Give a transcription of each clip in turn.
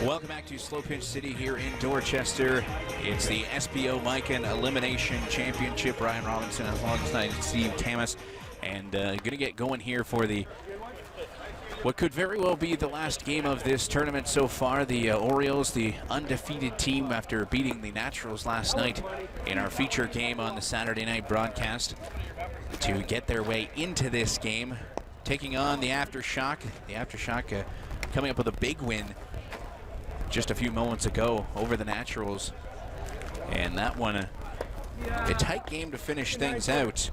Welcome back to Slow Pitch City here in Dorchester. It's the SPO Miken Elimination Championship. Ryan Robinson alongside Steve Camus, and going to get going here for the what could very well be the last game of this tournament so far. The Orioles, the undefeated team after beating the Naturals last night in our feature game on the Saturday night broadcast, to get their way into this game, taking on the Aftershock. The Aftershock coming up with a big win just a few moments ago over the Naturals, and that one a tight game to finish things out,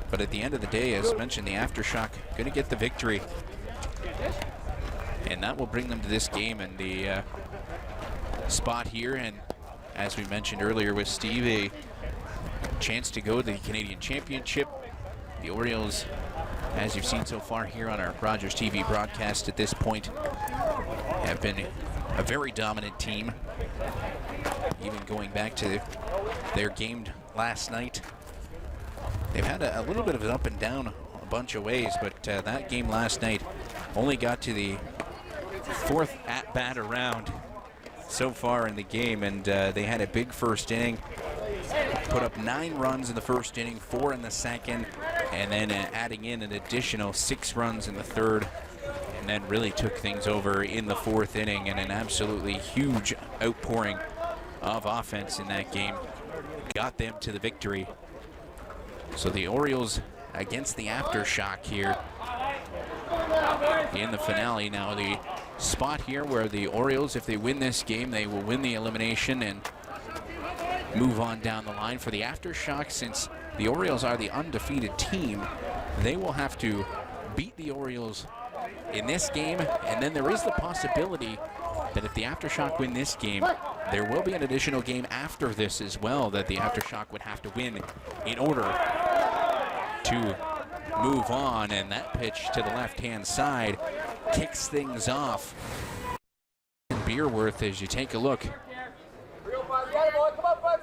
but at the end of the day, as mentioned, the Aftershock going to get the victory, and that will bring them to this game and the spot here. And as we mentioned earlier with Steve, a chance to go to the Canadian Championship. The Orioles, as you've seen so far here on our Rogers TV broadcast at this point, have been a very dominant team, even going back to their game last night. They've had a little bit of an up and down a bunch of ways, but that game last night only got to the fourth at-bat around so far in the game, and they had a big first inning, put up 9 runs in the first inning, 4 in the second, and then adding in an additional 6 runs in the third, and then really took things over in the fourth inning, and an absolutely huge outpouring of offense in that game got them to the victory. So the Orioles against the Aftershock here in the finale. Now the spot here where the Orioles, if they win this game, they will win the elimination and move on down the line. For the Aftershock, since the Orioles are the undefeated team, they will have to beat the Orioles in this game, and then there is the possibility that if the Aftershock win this game, there will be an additional game after this as well that the Aftershock would have to win in order to move on. And that pitch to the left-hand side kicks things off. Beerworth, as you take a look,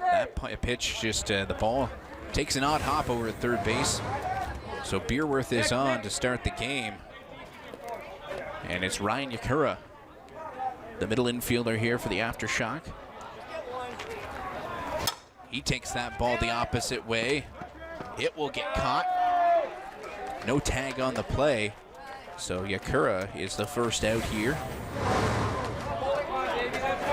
that pitch, just the ball takes an odd hop over at third base. So Beerworth is on to start the game. And it's Ryan Yakura, the middle infielder here for the Aftershock. He takes that ball the opposite way. It will get caught. No tag on the play. So Yakura is the first out here.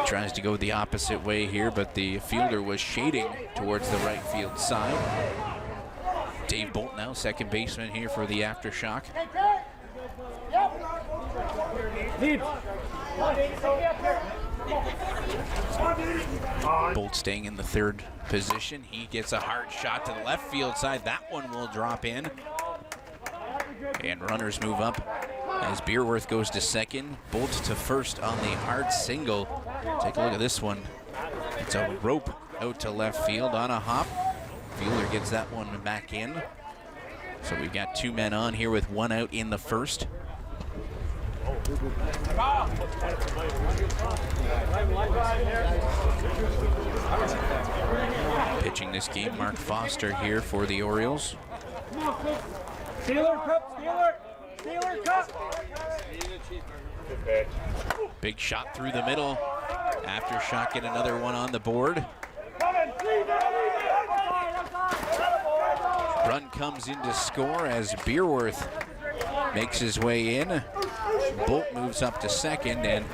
Tries to go the opposite way here, but the fielder was shading towards the right field side. Dave Bolt now, second baseman here for the Aftershock. Bolt staying in the third position. He gets a hard shot to the left field side. That one will drop in. And runners move up as Beerworth goes to second. Bolt to first on the hard single. Take a look at this one. It's a rope out to left field on a hop. Fielder gets that one back in. So we've got 2 men on here with 1 out in the first. Pitching this game, Mark Foster here for the Orioles. Steeler Cup, Steeler Cup. Big shot through the middle. Aftershock get another one on the board. Run comes in to score as Beerworth makes his way in. Bolt moves up to second, and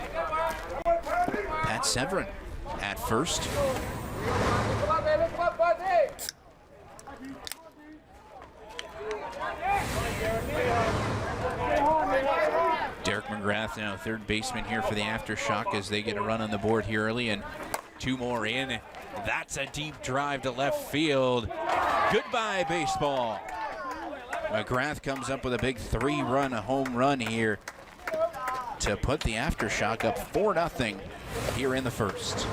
Pat Severin at first. Derek McGrath now third baseman here for the Aftershock as they get a run on the board here early, and 2 more in. That's a deep drive to left field. Goodbye, baseball. McGrath comes up with a big 3-run home run here to put the Aftershock up 4-0 here in the first.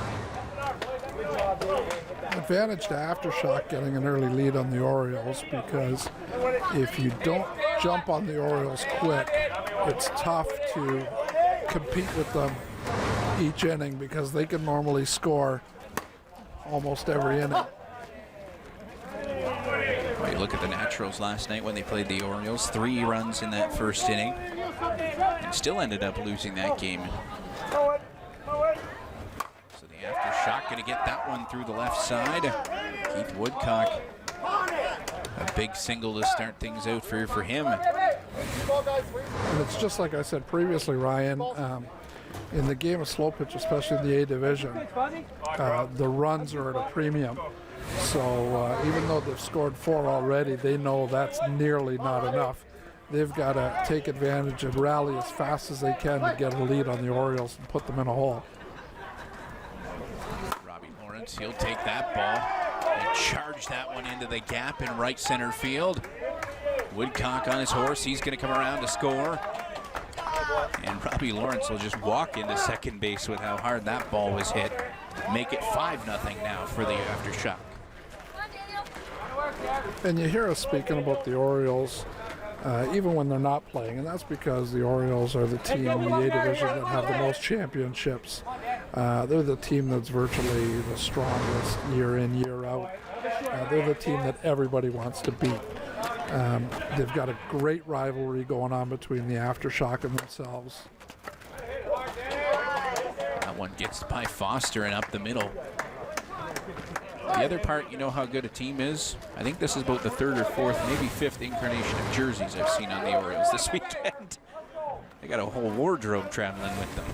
Advantage to Aftershock getting an early lead on the Orioles, because if you don't jump on the Orioles quick, it's tough to compete with them each inning, because they can normally score almost every inning. You look at the Naturals last night when they played the Orioles, 3 runs in that first inning, and still ended up losing that game. going to get that one through the left side. Keith Woodcock, a big single to start things out for him. And it's just like I said previously, Ryan, in the game of slow pitch, especially in the A division, the runs are at a premium. So even though they've scored 4 already, they know that's nearly not enough. They've got to take advantage and rally as fast as they can to get a lead on the Orioles and put them in a hole. Robbie Lawrence, he'll take that ball and charge that one into the gap in right center field. Woodcock on his horse, he's going to come around to score. And Robbie Lawrence will just walk into second base with how hard that ball was hit. Make it 5-0 now for the Aftershock. And you hear us speaking about the Orioles even when they're not playing, and that's because the Orioles are the team in the A division that have the most championships. They're the team that's virtually the strongest year in, year out. They're the team that everybody wants to beat. They've got a great rivalry going on between the Aftershock and themselves. That one gets by Foster and up the middle. The other part, you know how good a team is? I think this is about the 3rd or 4th, maybe 5th incarnation of jerseys I've seen on the Orioles this weekend. They got a whole wardrobe traveling with them.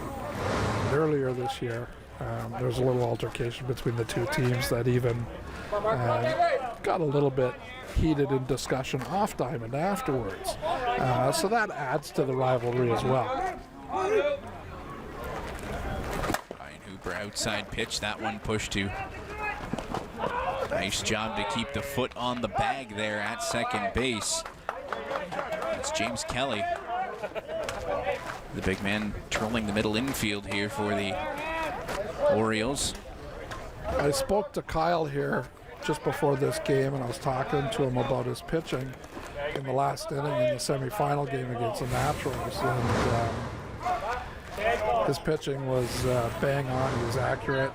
Earlier this year, there was a little altercation between the two teams that even got a little bit heated in discussion off diamond afterwards. So that adds to the rivalry as well. Ryan Hooper outside pitch, that one pushed to. Nice job to keep the foot on the bag there at second base. It's James Kelly, the big man trolling the middle infield here for the Orioles. I spoke to Kyle here just before this game, and I was talking to him about his pitching in the last inning in the semifinal game against the Naturals. And his pitching was bang on. He was accurate.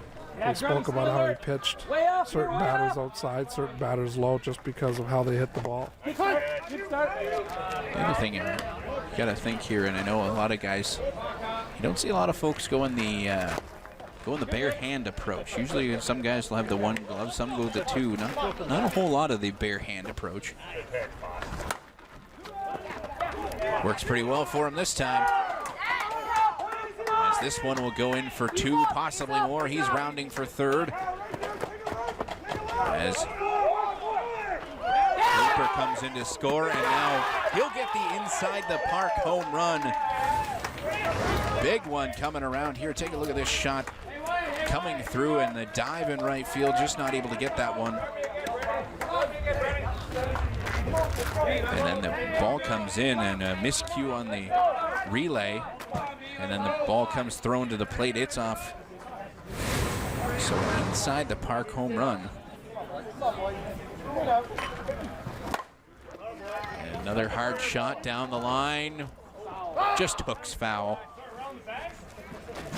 We spoke about how he pitched certain batters outside, certain batters low, just because of how they hit the ball. The other thing you got to think here, and I know a lot of guys, you don't see a lot of folks go in the bare hand approach. Usually some guys will have the one glove, some go the two. Not a whole lot of the bare hand approach. Works pretty well for him this time. As this one will go in for 2, possibly more. He's rounding for 3rd. As Hooper comes in to score, and now he'll get the inside the park home run. Big one coming around here. Take a look at this shot coming through, and the dive in right field, just not able to get that one. And then the ball comes in, and a miscue on the relay, and then the ball comes thrown to the plate. It's off. So inside the park home run. And another hard shot down the line. Just hooks foul.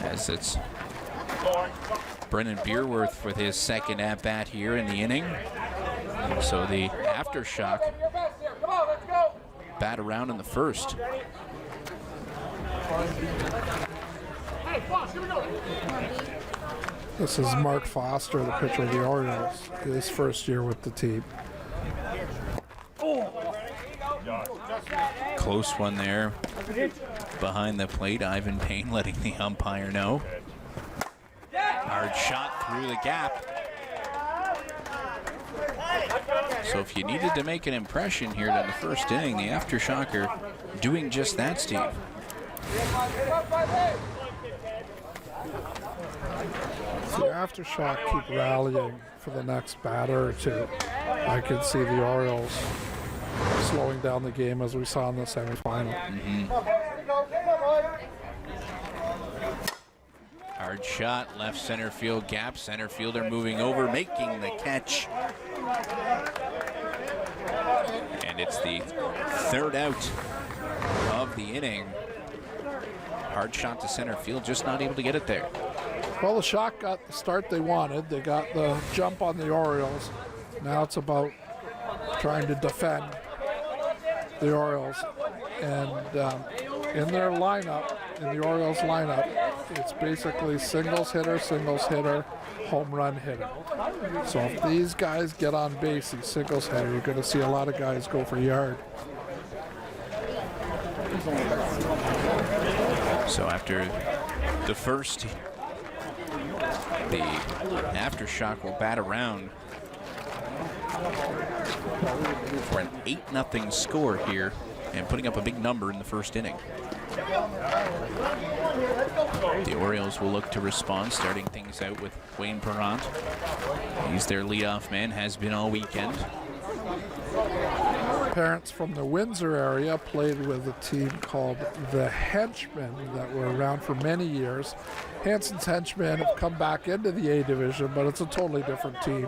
As it's Brennan Beerworth with his second at-bat here in the inning. So the Aftershock bat around in the 1st. This is Mark Foster, the pitcher of the Orioles, his first year with the team. Close one there behind the plate. Ivan Payne letting the umpire know. Hard shot through the gap. So if you needed to make an impression here in the 1st inning, the Aftershock are doing just that, Steve. The Aftershock keep rallying for the next batter or two. I could see the Orioles slowing down the game as we saw in the semifinal. Hard shot, left center field gap. Center fielder moving over, making the catch. And it's the 3rd out of the inning. Hard shot to center field, just not able to get it there. Well, the Shock got the start they wanted. They got the jump on the Orioles. Now it's about trying to defend the Orioles. And in their lineup, in the Orioles lineup, it's basically singles hitter, home run hitter. So if these guys get on base, he's singles hitter, you're going to see a lot of guys go for yard. So after the first, the Aftershock will bat around for an 8-0 score here and putting up a big number in the first inning. The Orioles will look to respond, starting things out with Wayne Perrant. He's their leadoff man, has been all weekend. Parents from the Windsor area played with a team called the Henchmen that were around for many years. Hanson's Henchmen have come back into the A division, but it's a totally different team.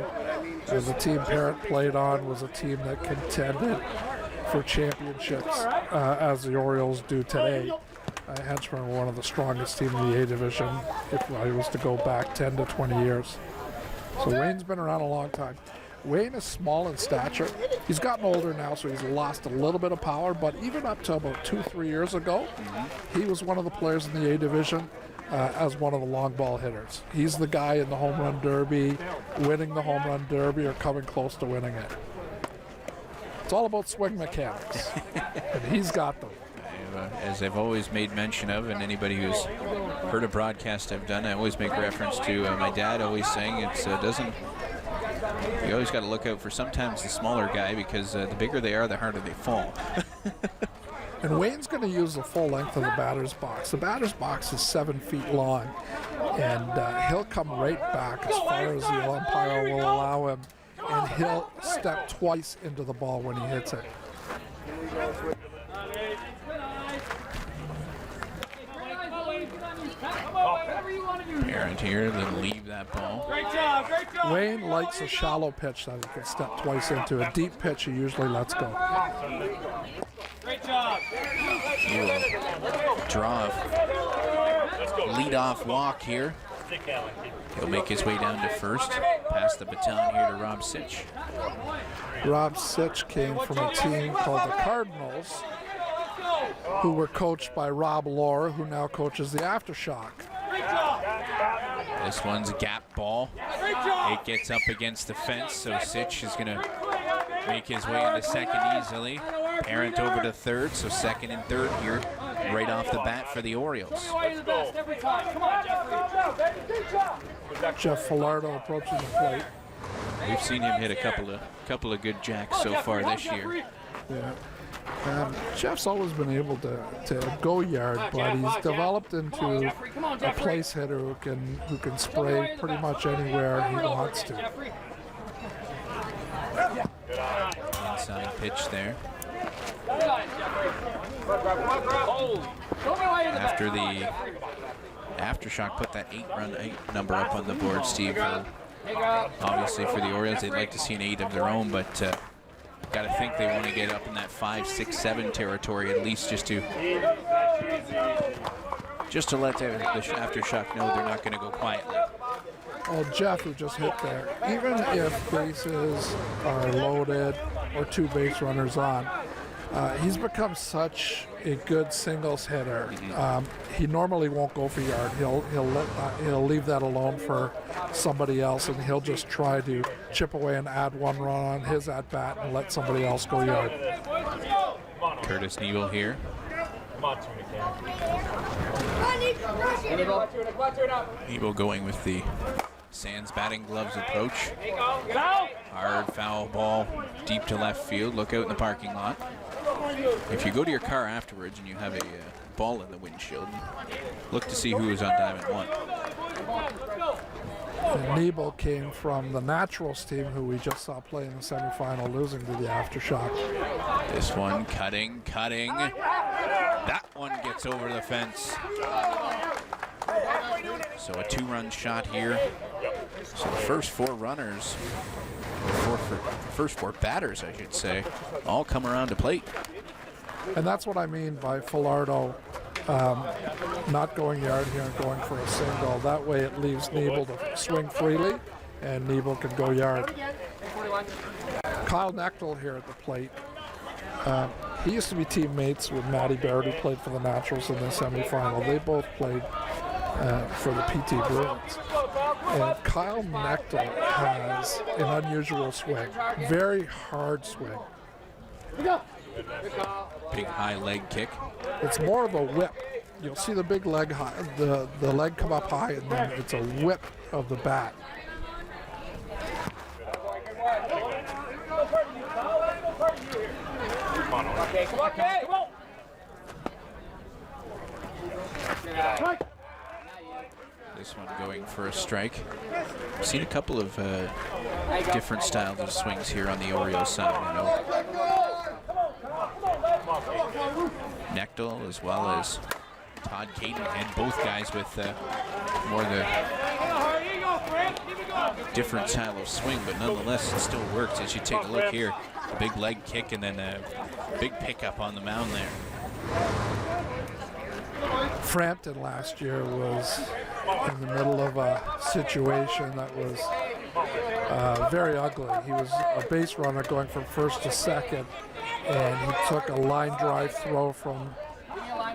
The team Parent played on was a team that contended for championships, as the Orioles do today. Henchmen were one of the strongest teams in the A division if I was to go back 10 to 20 years. So Wayne's been around a long time. Wayne is small in stature. He's gotten older now, so he's lost a little bit of power, but even up to about 2-3 years ago, he was one of the players in the A division as one of the long ball hitters. He's the guy in the home run derby, winning the home run derby or coming close to winning it. It's all about swing mechanics, and he's got them. As I've always made mention of, and anybody who's heard a broadcast I've done, I always make reference to my dad always saying you always got to look out for sometimes the smaller guy, because the bigger they are, the harder they fall. And Wayne's going to use the full length of the batter's box. The batter's box is 7 feet long, and he'll come right back as far as the umpire will allow him, and he'll step twice into the ball when he hits it. Parent here, then leave that ball. Great job, great job. Wayne likes a shallow pitch that he can step twice into. A deep pitch he usually lets go. Great job. He will draw a lead-off walk here. He'll make his way down to first, pass the baton here to Rob Sitch. Rob Sitch came from a team called the Cardinals, who were coached by Rob Lohr, who now coaches the Aftershock. This one's a gap ball. It gets up against the fence, so Sitch is going to make his way into second easily. Parent over to third, so second and third here right off the bat for the Orioles. Jeff Filardo approaching the plate. We've seen him hit a couple of good jacks so far this year. Yeah. Jeff's always been able to go yard, but he's developed into a place hitter who can spray pretty much anywhere he wants to. Inside pitch there. After the Aftershock put that 8 number up on the board, Steve, obviously for the Orioles, they'd like to see an 8 of their own, but got to think they want to get up in that 5, 6, 7 territory at least, just to let the Aftershock know they're not going to go quietly. Oh, Jeff, who just hit there, even if bases are loaded or 2 base runners on, he's become such a good singles hitter. He normally won't go for yard. He'll leave that alone for somebody else, and he'll just try to chip away and add 1 run on his at bat and let somebody else go yard. Curtis Nebel here. Nebel going with the Sands batting gloves approach. Hard foul ball deep to left field. Look out in the parking lot. If you go to your car afterwards and you have a ball in the windshield, look to see who is on diamond 1. And Nebel came from the Naturals team, who we just saw play in the semifinal, losing to the Aftershock. This one cutting. That one gets over the fence. So a 2-run shot here. So the first 4 runners, first 4 batters, I should say, all come around to plate. And that's what I mean by Filardo not going yard here and going for a single. That way it leaves Nebel to swing freely, and Nebel can go yard. Kyle Nechtel here at the plate. He used to be teammates with Matty Barrett, who played for the Naturals in the semifinal. They both played for the PT Bruins. And Kyle Nechtel has an unusual swing, very hard swing. Big high leg kick. It's more of a whip. You'll see the big leg high, the leg come up high, and then it's a whip of the bat. Okay, come on, come on. This one going for a strike. I've seen a couple of different styles of swings here on the Orioles side. You know, Nechtel as well as Todd Caden, and both guys with more the different style of swing, but nonetheless it still works. As you take a look here, a big leg kick and then a big pickup on the mound there. Frampton last year was in the middle of a situation that was very ugly. He was a base runner going from first to second, and he took a line drive throw from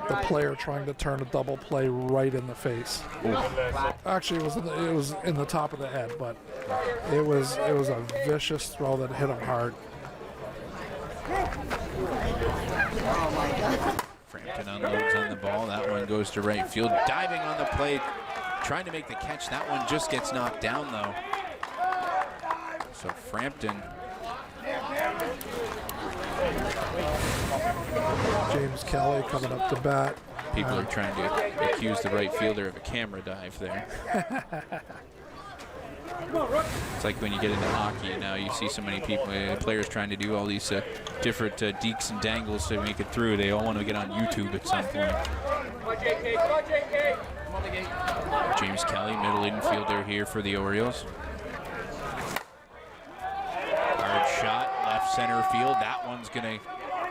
the player trying to turn a double play right in the face. Ooh. Actually, it was in the top of the head, but it was a vicious throw that hit him hard. Frampton unloads on the ball. That one goes to right field. Diving on the plate, trying to make the catch. That one just gets knocked down, though. So Frampton. James Kelly coming up to bat. People are trying to accuse the right fielder of a camera dive there. It's like when you get into hockey now, you see so many people, players trying to do all these different deeks and dangles to make it through. They all want to get on YouTube at some point. James Kelly, middle infielder here for the Orioles. Hard shot, left center field. That one's going to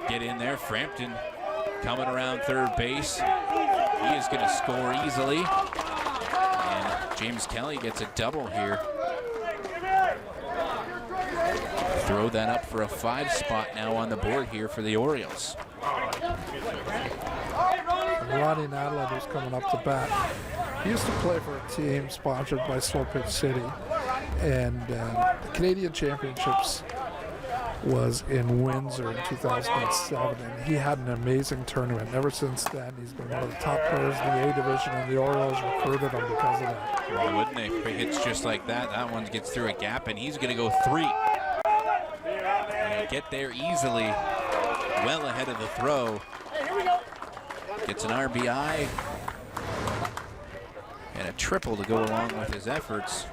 get in there. Frampton coming around third base. He is going to score easily. And James Kelly gets a double here. Throw that up for a 5 spot now on the board here for the Orioles. Ronnie Nadlin is coming up to bat. He used to play for a team sponsored by Slow Pitch City, and the Canadian Championships was in Windsor in 2007, and he had an amazing tournament. Ever since then, he's been one of the top players in the A division, and the Orioles recruited him because of that. Well, wouldn't they? Quick hits just like that. That one gets through a gap, and he's going to go 3. And get there easily, well ahead of the throw. Gets an RBI and a triple to go along with his efforts.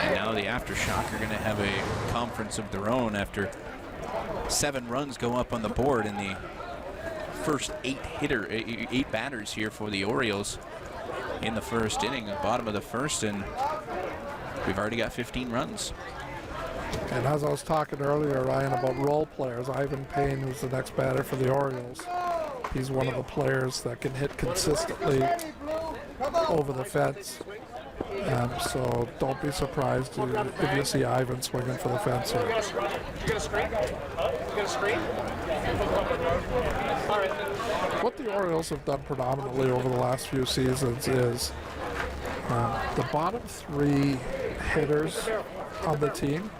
And now the Aftershock are going to have a conference of their own after 7 runs go up on the board in the first 8 batters here for the Orioles in the first inning, the bottom of the first, and we've already got 15 runs. And as I was talking earlier, Ryan, about role players, Ivan Payne, who's the next batter for the Orioles, he's one of the players that can hit consistently over the fence. So don't be surprised if you see Ivan swinging for the fence here. You got a screen? You got a screen? All right. What the Orioles have done predominantly over the last few seasons is the bottom 3 hitters on the team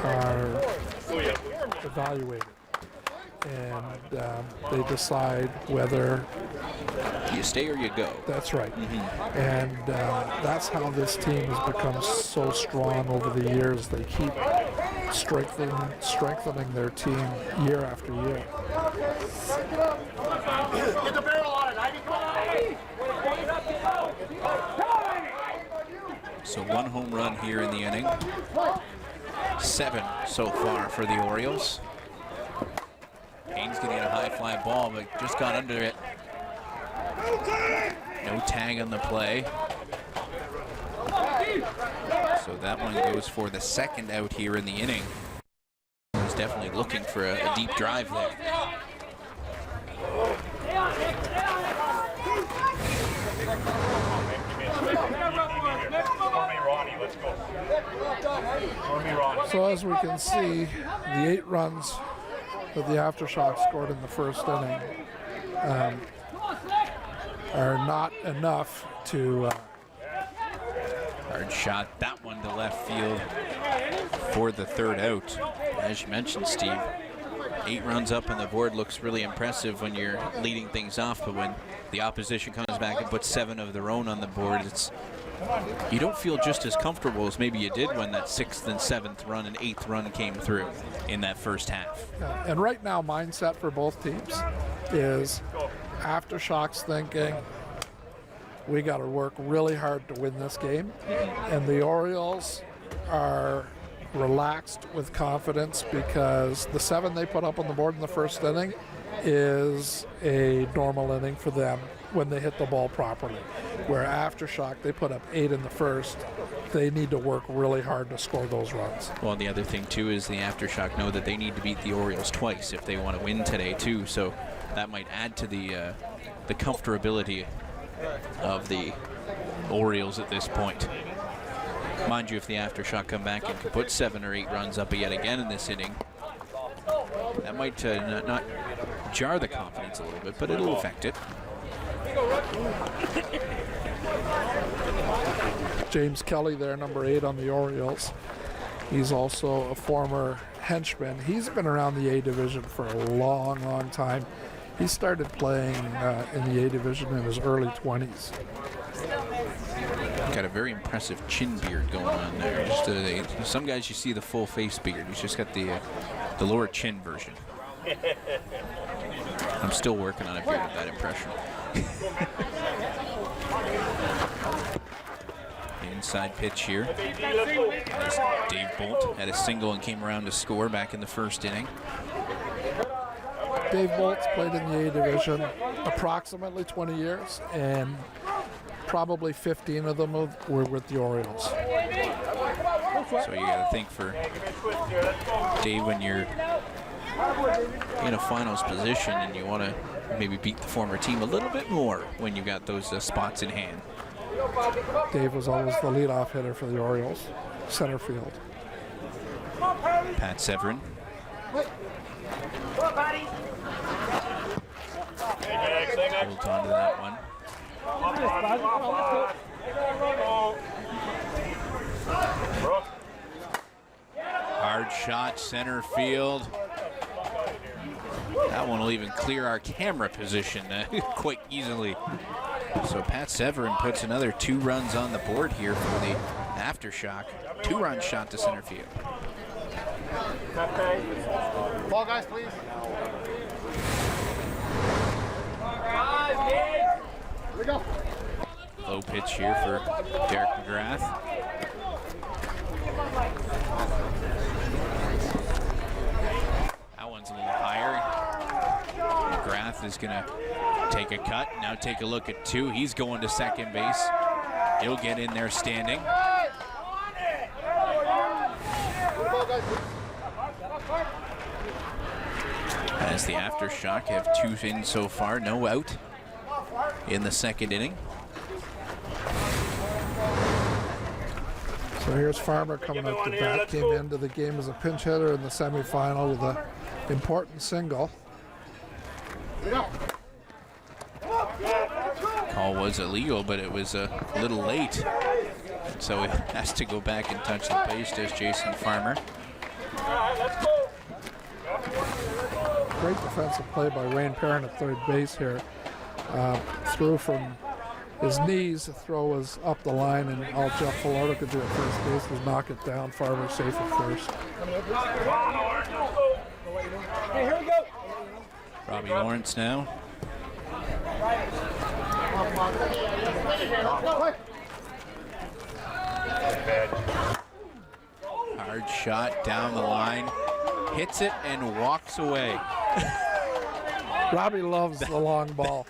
are evaluated, and they decide whether You stay or you go. that's right. And that's how this team has become so strong over the years. They keep strengthening their team year after year. Get the barrel on it, Ivy. So 1 home run here in the inning. 7 so far for the Orioles. Payne's getting a high fly ball, but just got under it. No tag on the play. So that one goes for the 2nd out here in the inning. He's definitely looking for a deep drive there. So as we can see, the 8 runs that the Aftershock scored in the first inning are not enough to Hard shot, that one to left field for the third out. As you mentioned, Steve, 8 runs up on the board looks really impressive when you're leading things off, but when the opposition comes back and puts 7 of their own on the board, you don't feel just as comfortable as maybe you did when that 6th and 7th run and 8th run came through in that first half. and right now mindset for both teams is Aftershock's thinking we got to work really hard to win this game, and the Orioles are relaxed with confidence because the 7 they put up on the board in the first inning is a normal inning for them when they hit the ball properly. Where Aftershock, they put up 8 in the first. They need to work really hard to score those runs. Well, the other thing too is the Aftershock know that they need to beat the Orioles twice if they want to win today too, so that might add to the comfortability of the Orioles at this point. Mind you, if the Aftershock come back and can put 7 or 8 runs up yet again in this inning, that might not jar the confidence a little bit, but it'll affect it. James Kelly there, number 8 on the Orioles. He's also a former henchman. He's been around the A division for a long, long time. He started playing in the A division in his early 20s. Got a very impressive chin beard going on there. Just some guys you see the full face beard. He's just got the lower chin version. I'm still working on a beard of that impression. Inside pitch here. As Dave Bolt had a single and came around to score back in the first inning. Dave Bolt's played in the A division approximately 20 years, and probably 15 of them were with the Orioles. So you got to think for Dave, when you're in a finals position and you want to maybe beat the former team a little bit more when you got those spots in hand. Dave was always the leadoff hitter for the Orioles, center field. Pat Severin. Holds on to that one. Hard shot, center field. That one will even clear our camera position quite easily. So Pat Severin puts another 2 runs on the board here for the Aftershock. 2-run shot to center field. Ball, guys, please. Here we go. Low pitch here for Derek McGrath. That one's a little higher. McGrath is going to take a cut. Now take a look at 2. He's going to second base. He'll get in there standing. As the Aftershock have 2 in so far, no out in the second inning. So here's Farmer coming up to bat. Came into the game as a pinch hitter in the semifinal with an important single. Call was illegal, but it was a little late. So he has to go back and touch the base, does Jason Farmer. Great defensive play by Wayne Perrin at third base here. Threw from his knees, the throw was up the line, and all Jeff Filardo could do at first base was knock it down. Farmer safe at first. Hey, here we go. Robbie Lawrence now. Hard shot down the line. Hits it and walks away. Robbie loves the long ball.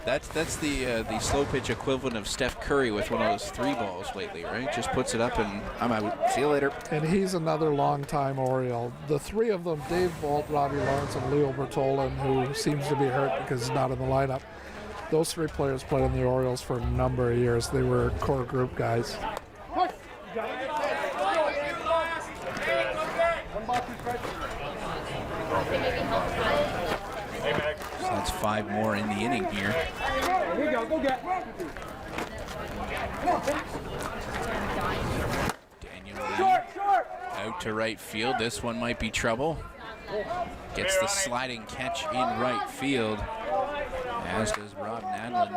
That's the slow pitch equivalent of Steph Curry with one of those 3 balls lately, right? Just puts it up and I'm out. See you later. And he's another long-time Oriole. The 3 of them, Dave Bolt, Robbie Lawrence, and Leo Bertolin, who seems to be hurt because he's not in the lineup. Those 3 players played in the Orioles for a number of years. They were core group guys. So that's 5 more in the inning here. Here you go. Go get. Daniel Lee out to right field. This one might be trouble. Gets the sliding catch in right field, as does Rob Nadlin.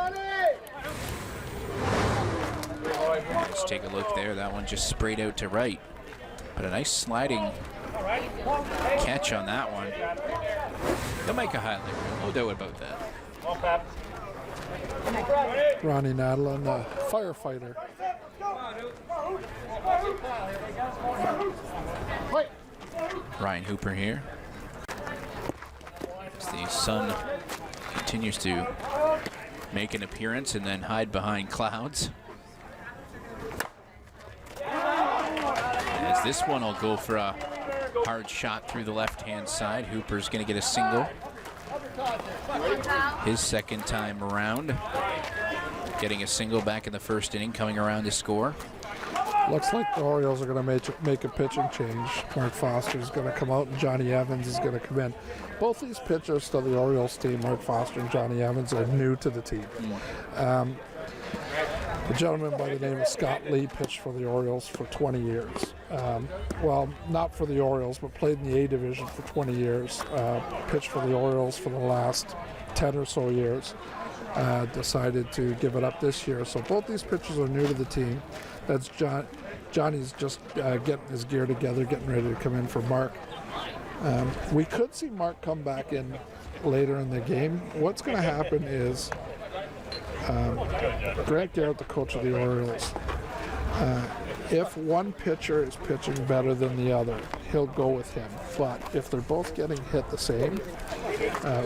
Let's take a look there. That one just sprayed out to right. But a nice sliding catch on that one. They'll make a highlight reel, no doubt about that. Ronnie Nadlin, a firefighter. Ryan Hooper here. As the sun continues to make an appearance and then hide behind clouds. As this one will go for a hard shot through the left-hand side. Hooper's going to get a single. His second time around. Getting a single back in the first inning, coming around to score. Looks like the Orioles are going to make a pitching change. Mark Foster is going to come out and Johnny Evans is going to come in. Both these pitchers to the Orioles team, Mark Foster and Johnny Evans, are new to the team. A gentleman by the name of Scott Lee pitched for the Orioles for 20 years. Well, not for the Orioles, but played in the A division for 20 years. Pitched for the Orioles for the last 10 or so years. Decided to give it up this year. So both these pitchers are new to the team. That's Johnny's just getting his gear together, getting ready to come in for Mark. We could see Mark come back in later in the game. What's going to happen is Grant Garrett, the coach of the Orioles, if one pitcher is pitching better than the other, he'll go with him. But if they're both getting hit the same,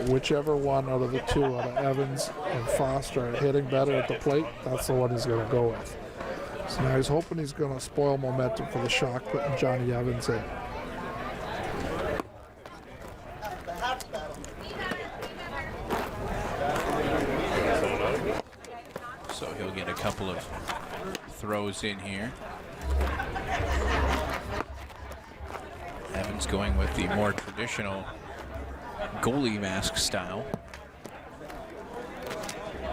whichever one out of the two, out of Evans and Foster, are hitting better at the plate, that's the one he's going to go with. So now he's hoping he's going to spoil momentum for the Shock, putting Johnny Evans in. So he'll get a couple of throws in here. Evans going with the more traditional goalie mask style.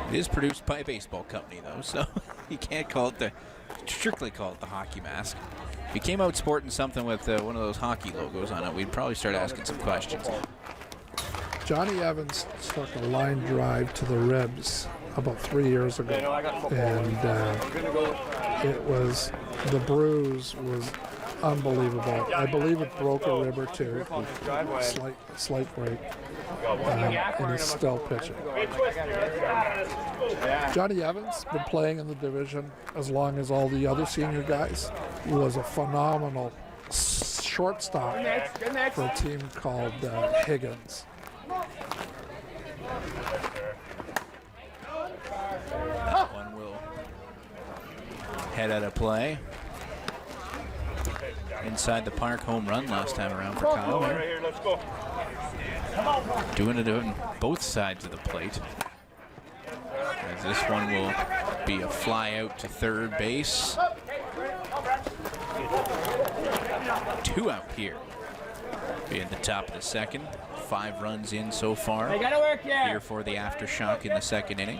It is produced by a baseball company though, so you can't strictly call it the hockey mask. If you came out sporting something with one of those hockey logos on it, we'd probably start asking some questions. Johnny Evans took a line drive to the ribs about 3 years ago, and the bruise was unbelievable. I believe it broke a rib or two, slight break, and he's still pitching. Johnny Evans been playing in the division as long as all the other senior guys. He was a phenomenal shortstop for a team called Higgins. That one will head out of play. Inside the park, home run last time around for Kyle. Doing it on both sides of the plate. As this one will be a fly out to third base. 2 out here. Be at the top of the second. 5 runs in so far here for the Aftershock in the second inning.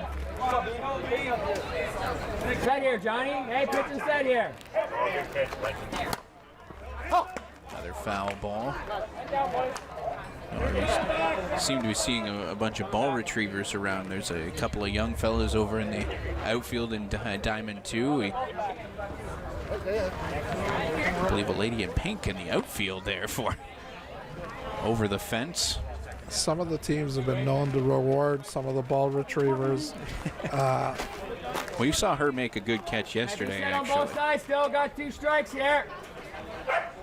Set here, Johnny. Hey, pitch and set here. Another foul ball. We seem to be seeing a bunch of ball retrievers around. There's a couple of young fellas over in the outfield in Diamond 2. I believe a lady in pink in the outfield there for over the fence. Some of the teams have been known to reward some of the ball retrievers. Well, you saw her make a good catch yesterday, actually. On both sides, still got 2 strikes here.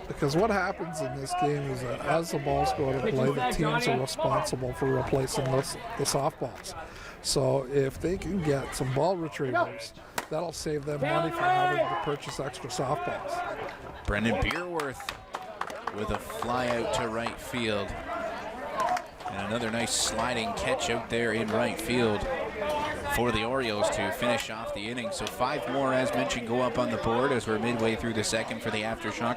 Because what happens in this game is that as the balls go to play, the teams are responsible for replacing the softballs. So if they can get some ball retrievers, that'll save them money for having to purchase extra softballs. Brendan Beerworth with a fly out to right field. And another nice sliding catch out there in right field for the Orioles to finish off the inning. So 5 more, as mentioned, go up on the board as we're midway through the second for the Aftershock.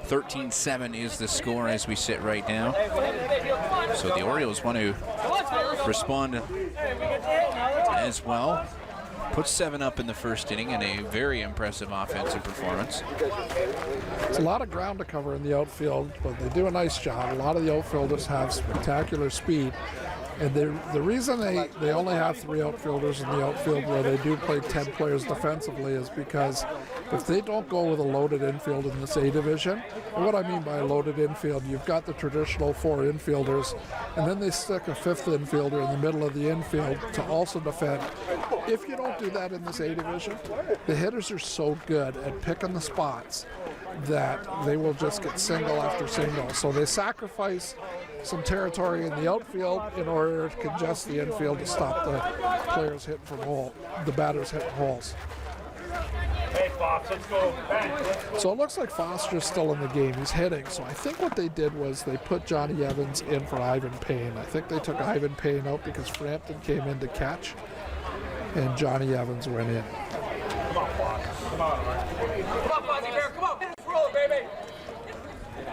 13-7 is the score as we sit right now. So the Orioles want to respond as well. Put 7 up in the first inning in a very impressive offensive performance. It's a lot of ground to cover in the outfield, but they do a nice job. A lot of the outfielders have spectacular speed. And the reason they only have 3 outfielders in the outfield where they do play 10 players defensively is because if they don't go with a loaded infield in this A division, and what I mean by a loaded infield, you've got the traditional 4 infielders, and then they stick a 5th infielder in the middle of the infield to also defend. If you don't do that in this A division, the hitters are so good at picking the spots that they will just get single after single. So they sacrifice some territory in the outfield in order to congest the infield to stop the players hitting from the batters hitting holes. Hey, Fox, let's go. So it looks like Foster's still in the game. He's hitting. So I think what they did was they put Johnny Evans in for Ivan Payne. I think they took Ivan Payne out because Frampton came in to catch, and Johnny Evans went in. Come on, Fox. Come on, Fozzie Bear. Come on. Let's roll, baby.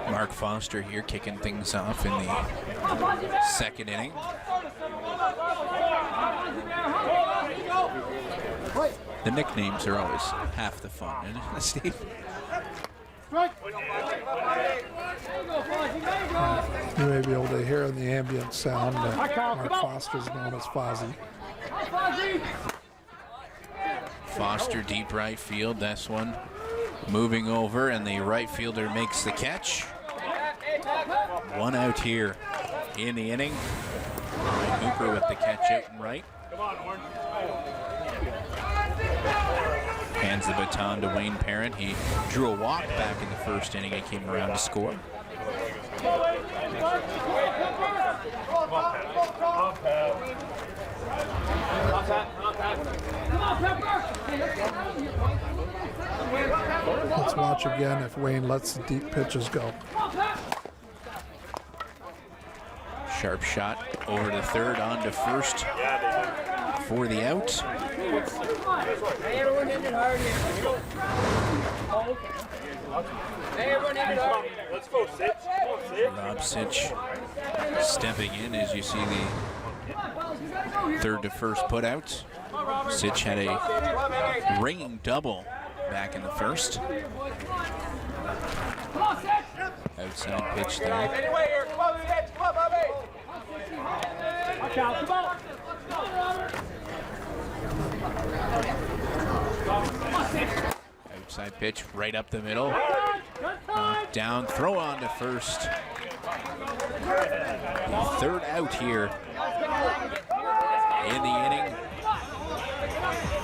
Mark Foster here kicking things off in the second inning. The nicknames are always half the fun, isn't it, Steve? You may be able to hear in the ambient sound that Mark Foster is known as Fozzie. Foster deep right field. That's one moving over, and the right fielder makes the catch. 1 out here in the inning. Hooper with the catch out and right. Hands the baton to Wayne Parent. He drew a walk back in the first inning and came around to score. Let's watch again if Wayne lets the deep pitches go. Sharp shot over to third, on to first for the out. Let's go, Sitch. Rob Sitch stepping in as you see the third to first put out. Sitch had a ringing double back in the first. Outside pitch there. Anyway, here. Come on, Sitch. Come on, Bobby. Outside pitch right up the middle. Knocked down, throw on to first. The third out here in the inning.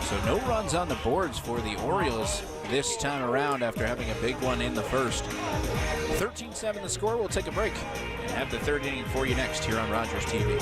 So no runs on the boards for the Orioles this time around after having a big one in the first. 13-7 the score. We'll take a break and have the third inning for you next here on Rogers TV.